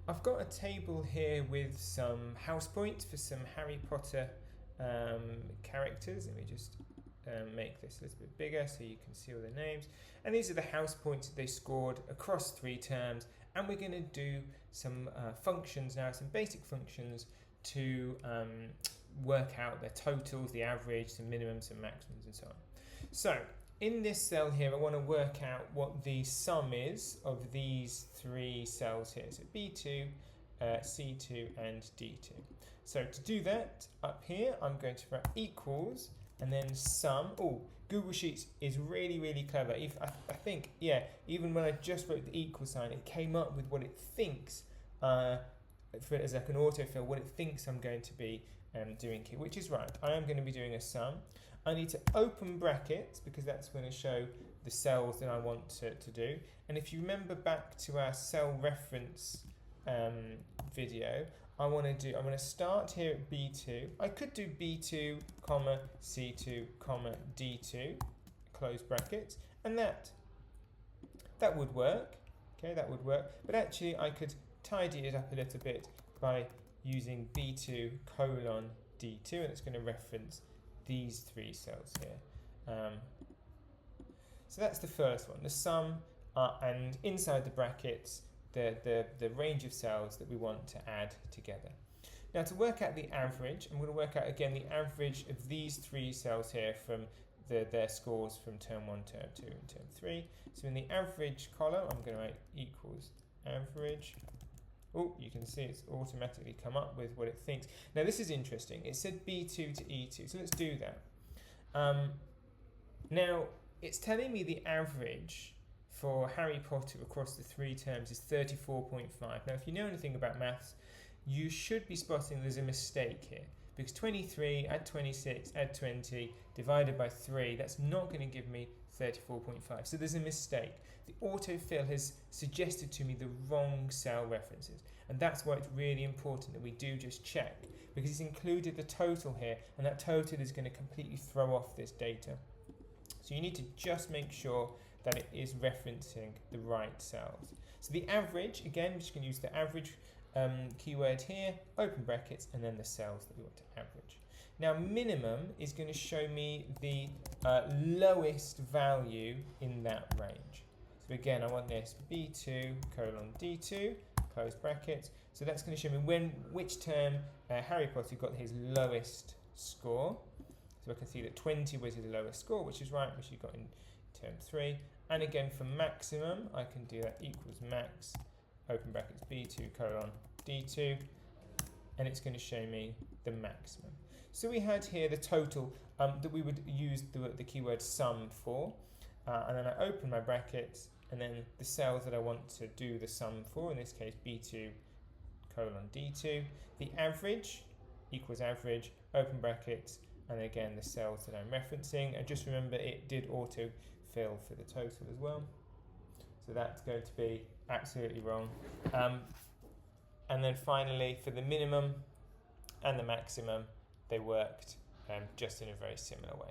I've got a table here with some house points for some Harry Potter characters. Let me just make this a little bit bigger so you can see all the names. And these are the house points that they scored across 3 terms. And we're going to do some functions now, some basic functions to work out their totals, the average, some minimums, some maximums, and so on. So in this cell here, I want to work out what the sum is of these 3 cells here. So B2, C2, and D2. So to do that, up here, I'm going to write equals, and then sum. Oh, Google Sheets is really, really clever. I think, yeah, even when I just wrote the equal sign, it came up with what it thinks, as like an autofill, what it thinks I'm going to be doing here, which is right. I am going to be doing a sum. I need to open brackets because that's going to show the cells that I want to do. And if you remember back to our cell reference video, I'm going to start here at B2. I could do B2, comma, C2, comma, D2, close brackets, and that would work. Okay, that would work. But actually, I could tidy it up a little bit by using B2 colon D2, and it's going to reference these 3 cells here. So that's the first one, the sum, and inside the brackets, the range of cells that we want to add together. Now to work out the average, I'm going to work out again the average of these 3 cells here from their scores from term 1, term 2, and term 3. So in the average column, I'm going to write equals average. Oh, you can see it's automatically come up with what it thinks. Now this is interesting. It said B2 to E2, so let's do that. Now it's telling me the average for Harry Potter across the 3 terms is 34.5. Now if you know anything about maths, you should be spotting there's a mistake here, because 23, add 26, add 20, divided by 3, that's not going to give me 34.5. So there's a mistake. The autofill has suggested to me the wrong cell references. And that's why it's really important that we do just check, because it's included the total here, and that total is going to completely throw off this data. So you need to just make sure that it is referencing the right cells. So the average, again, we're just going to use the average keyword here, open brackets, and then the cells that we want to average. Now minimum is going to show me the lowest value in that range. So again, I want this B2 colon D2, close brackets. So that's going to show me which term Harry Potter got his lowest score. So I can see that 20 was his lowest score, which is right, which he got in term 3. And again, for maximum, I can do that equals max, open brackets, B2 colon D2, and it's going to show me the maximum. So we had here the total that we would use the keyword sum for, and then I open my brackets, and then the cells that I want to do the sum for, in this case B2 colon D2, the average equals average, open brackets, and again the cells that I'm referencing, and just remember it did auto fill for the total as well. So that's going to be absolutely wrong. And then finally, for the minimum and the maximum, they worked just in a very similar way.